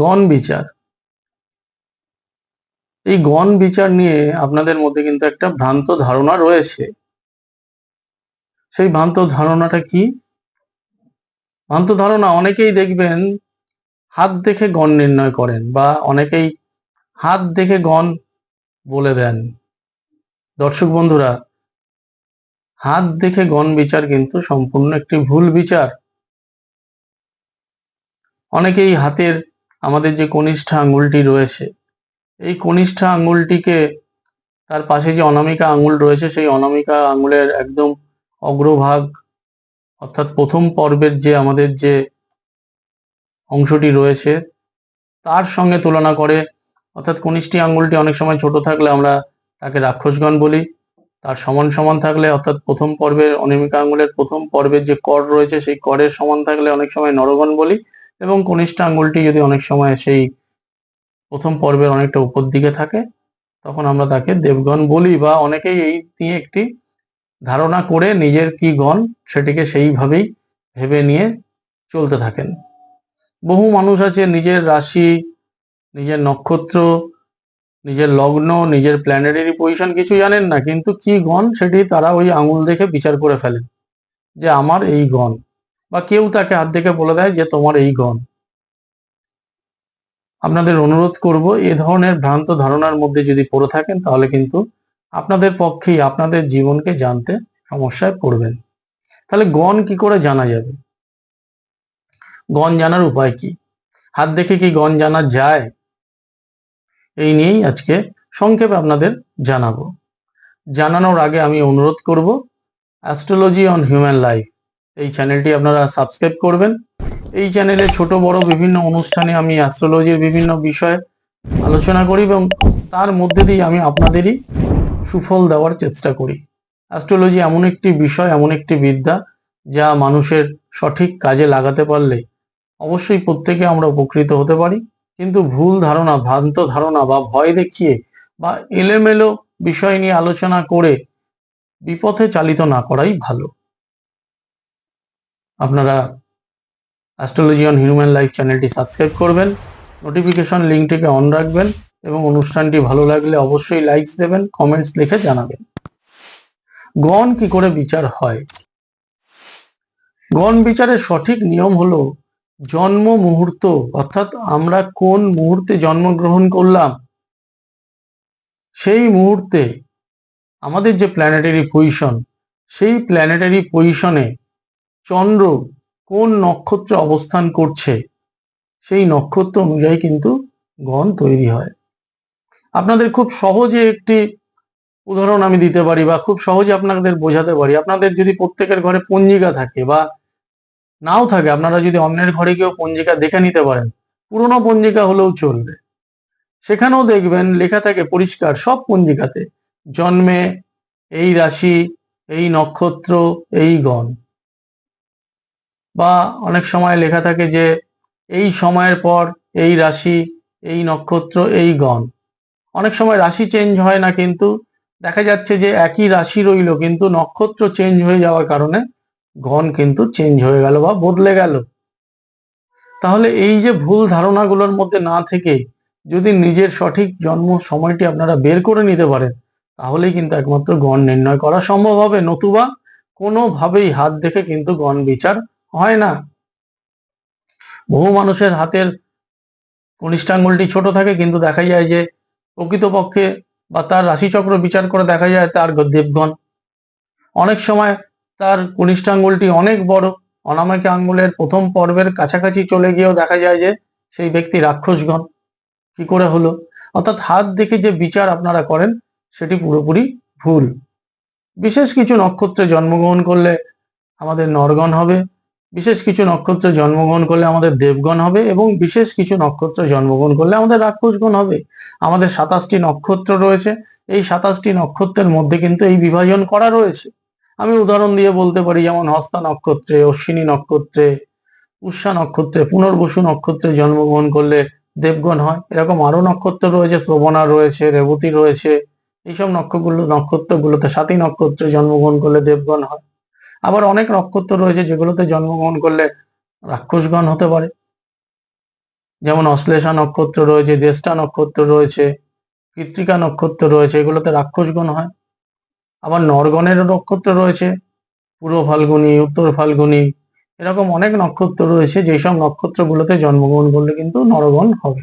গণ বিচার। এই গণ বিচার নিয়ে আপনাদের মধ্যে কিন্তু একটা ভ্রান্ত ধারণা রয়েছে। সেই ভ্রান্ত ধারণাটা কি? ভ্রান্ত ধারণা, অনেকেই দেখবেন হাত দেখে গণ নির্ণয় করেন বা অনেকেই হাত দেখে গণ বলে দেন। দর্শক বন্ধুরা, হাত দেখে গণ বিচার কিন্তু সম্পূর্ণ একটি ভুল বিচার। অনেকেই হাতের আমাদের যে কনিষ্ঠ আঙ্গুলটি রয়েছে, এই কনিষ্ঠ আঙ্গুলটিকে তার পাশে যে অনামিকা আঙ্গুল রয়েছে, সেই অনামিকা আঙ্গুলের একদম অগ্রভাগ অর্থাৎ প্রথম পর্বের যে আমাদের যে অংশটি রয়েছে তার সঙ্গে তুলনা করে। অর্থাৎ কনিষ্ঠী আঙ্গুলটি অনেক সময় ছোট থাকলে আমরা তাকে রাক্ষসগণ বলি, তার সমান সমান থাকলে অর্থাৎ প্রথম পর্বের অনামিকা আঙ্গুলের প্রথম পর্বের যে কর রয়েছে সেই করের সমান থাকলে অনেক সময় নরগণ বলি, এবং কনিষ্ঠ আঙ্গুলটি যদি অনেক সময় সেই প্রথম পর্বের অনেকটা উপর দিকে থাকে তখন আমরা তাকে দেবগণ বলি। বা অনেকেই এই নিয়ে একটি ধারণা করে নিজের কি গণ সেটিকে সেইভাবেই ভেবে নিয়ে চলতে থাকেন। বহু মানুষ আছে নিজের রাশি, নিজের নক্ষত্র, নিজের লগ্ন, নিজের প্ল্যানেটারি পজিশন কিছু জানেন না, কিন্তু কি গণ সেটি তারা ওই আঙুল দেখে বিচার করে ফেলেন যে আমার এই গণ, বা কেউ তাকে হাত দেখে বলে দেয় যে তোমার এই গণ। আপনাদের অনুরোধ করব, এ ধরনের ভ্রান্ত ধারণার মধ্যে যদি পড়ে থাকেন তাহলে কিন্তু আপনাদের পক্ষেই আপনাদের জীবনকে জানতে সমস্যায় পড়বেন। তাহলে গণ কি করে জানা যাবে? গণ জানার উপায় কি? হাত দেখে কি গণ জানা যায়? এই নিয়েই আজকে সংক্ষেপে আপনাদের জানাবো। জানানোর আগে আমি অনুরোধ করব, অ্যাস্ট্রোলজি অন হিউম্যান লাইফ এই চ্যানেলটি আপনারা সাবস্ক্রাইব করবেন। এই চ্যানেলে ছোট বড় বিভিন্ন অনুষ্ঠানে আমি অ্যাস্ট্রোলজির বিভিন্ন বিষয়ে আলোচনা করি এবং তার মধ্যে দিয়ে আমি আপনাদেরই সুফল দেওয়ার চেষ্টা করি। অ্যাস্ট্রোলজি এমন একটি বিষয়, এমন একটি বিদ্যা যা মানুষের সঠিক কাজে লাগাতে পারলে অবশ্যই প্রত্যেকে আমরা উপকৃত হতে পারি। কিন্তু ভুল ধারণা, ভ্রান্ত ধারণা বা ভয় দেখিয়ে বা এলোমেলো বিষয় নিয়ে আলোচনা করে বিপথে চালিত না করাই ভালো। আপনারা অ্যাস্ট্রোলজি অন হিউম্যান লাইফ চ্যানেলটি সাবস্ক্রাইব করবেন, নোটিফিকেশন লিঙ্কটিকে অন রাখবেন এবং অনুষ্ঠানটি ভালো লাগলে অবশ্যই লাইকস দেবেন, কমেন্টস লিখে জানাবেন। গণ কি করে বিচার হয়? গণ বিচারের সঠিক নিয়ম হলো জন্ম মুহূর্ত, অর্থাৎ আমরা কোন মুহূর্তে জন্মগ্রহণ করলাম সেই মুহূর্তে আমাদের যে প্ল্যানেটারি পজিশন, সেই প্ল্যানেটারি পজিশনে চন্দ্র কোন নক্ষত্রে অবস্থান করছে সেই নক্ষত্র অনুযায়ী কিন্তু গণ তৈরি হয়। আপনাদের খুব সহজে একটি উদাহরণ আমি দিতে পারি বা খুব সহজে আপনাদের বোঝাতে পারি। আপনাদের যদি প্রত্যেকের ঘরে পঞ্জিকা থাকে বা নাও থাকে, আপনারা যদি অন্যের ঘরে গিয়েও পঞ্জিকা দেখে নিতে পারেন, পুরনো পঞ্জিকা হলেও চলবে, সেখানেও দেখবেন লেখা থাকে পরিষ্কার সব পঞ্জিকাতে জন্মে এই রাশি, এই নক্ষত্র, এই গণ। বা অনেক সময় লেখা থাকে যে এই সময়ের পর এই রাশি, এই নক্ষত্র, এই গণ। অনেক সময় রাশি চেঞ্জ হয় না, কিন্তু দেখা যাচ্ছে যে একই রাশি রইল কিন্তু নক্ষত্র চেঞ্জ হয়ে যাওয়ার কারণে গণ কিন্তু চেঞ্জ হয়ে গেল বা বদলে গেল। তাহলে এই যে ভুল ধারণাগুলোর মধ্যে না থেকে যদি নিজের সঠিক জন্ম সময়টি আপনারা বের করে নিতে পারেন তাহলেই কিন্তু একমাত্র গণ নির্ণয় করা সম্ভব হবে, নতুবা কোনোভাবেই হাত দেখে কিন্তু গণ বিচার হয় না। বহু মানুষের হাতের কনিষ্ঠাঙ্গুলটি ছোট থাকে কিন্তু দেখা যায় যে প্রকৃতপক্ষে বা তার রাশিচক্র বিচার করে দেখা যায় তার দেবগণ। অনেক সময় তার কনিষ্ঠাঙ্গুলটি অনেক বড়, অনামিকা আঙ্গুলের প্রথম পর্বের কাছাকাছি চলে গিয়েও দেখা যায় যে সেই ব্যক্তি রাক্ষসগণ। কি করে হলো? অর্থাৎ হাত দেখে যে বিচার আপনারা করেন সেটি পুরোপুরি ভুল। বিশেষ কিছু নক্ষত্রে জন্মগ্রহণ করলে আমাদের নরগণ হবে, বিশেষ কিছু নক্ষত্রে জন্মগ্রহণ করলে আমাদের দেবগণ হবে, এবং বিশেষ কিছু নক্ষত্রে জন্মগ্রহণ করলে আমাদের রাক্ষসগণ হবে। আমাদের 27টি নক্ষত্র রয়েছে, এই 27টি নক্ষত্রের মধ্যে কিন্তু এই বিভাজন করা রয়েছে। আমি উদাহরণ দিয়ে বলতে পারি, যেমন হস্তা নক্ষত্রে, অশ্বিনী নক্ষত্রে, পুষ্যা নক্ষত্রে, পুনর্বসু নক্ষত্রে জন্মগ্রহণ করলে দেবগণ হয়। এরকম আরো নক্ষত্র রয়েছে, শ্রবণা রয়েছে, রেবতী রয়েছে, এইসব নক্ষত্রগুলোতে সাতী নক্ষত্রে জন্মগ্রহণ করলে দেবগণ হয়। আবার অনেক নক্ষত্র রয়েছে যেগুলোতে জন্মগ্রহণ করলে রাক্ষসগণ হতে পারে। যেমন অশ্লেষা নক্ষত্র রয়েছে, জ্যেষ্ঠা নক্ষত্র রয়েছে, কৃত্তিকা নক্ষত্র রয়েছে, এগুলোতে রাক্ষসগণ হয়। আবার নরগণেরও নক্ষত্র রয়েছে, পূর্ব ফাল্গুনী, উত্তর ফাল্গুনী, এরকম অনেক নক্ষত্র রয়েছে। যেসব নক্ষত্রগুলোতে জন্মগ্রহণ করলে কিন্তু নরগণ হবে।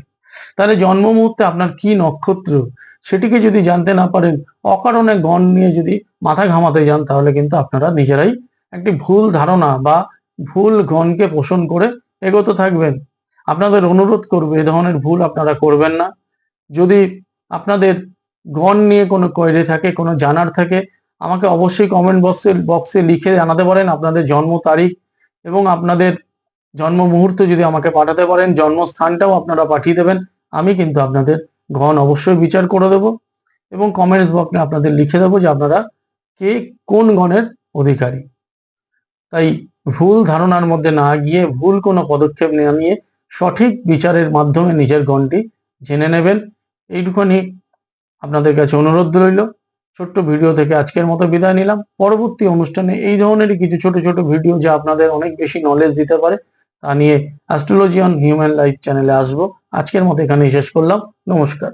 তাহলে জন্ম মুহূর্তে আপনার কি নক্ষত্র সেটিকে যদি জানতে না পারেন, অকারণে গণ নিয়ে যদি মাথা ঘামাতে যান, তাহলে কিন্তু আপনারা নিজেরাই একটি ভুল ধারণা বা ভুল গণকে পোষণ করে এগোতে থাকবেন। আপনাদের অনুরোধ করবো এ ধরনের ভুল আপনারা করবেন না। যদি আপনাদের গণ নিয়ে কোনো কোয়েরি থাকে, কোনো জানার থাকে, আমাকে অবশ্যই কমেন্ট বক্সে লিখে জানাতে পারেন। আপনাদের জন্ম তারিখ এবং আপনাদের জন্ম মুহূর্ত যদি আমাকে পাঠাতে পারেন, জন্মস্থানটাও আপনারা পাঠিয়ে দেবেন। আমি কিন্তু আপনাদের গণ অবশ্যই বিচার করে দেব এবং কমেন্টস বক্সে আপনাদের লিখে দেবো যে আপনারা কে কোন গণের অধিকারী। তাই ভুল ধারণার মধ্যে না গিয়ে, ভুল কোনো পদক্ষেপ না নিয়ে সঠিক বিচারের মাধ্যমে নিজের গণটি জেনে নেবেন। এইটুখানি আপনাদের কাছে অনুরোধ রইল। ছোট্ট ভিডিও থেকে আজকের মতো বিদায় নিলাম। পরবর্তী অনুষ্ঠানে এই ধরনেরই কিছু ছোট ছোট ভিডিও যা আপনাদের অনেক বেশি নলেজ দিতে পারে তা নিয়ে অ্যাস্ট্রোলজি অন হিউম্যান লাইফ চ্যানেলে আসবো। আজকের মতো এখানেই শেষ করলাম। নমস্কার।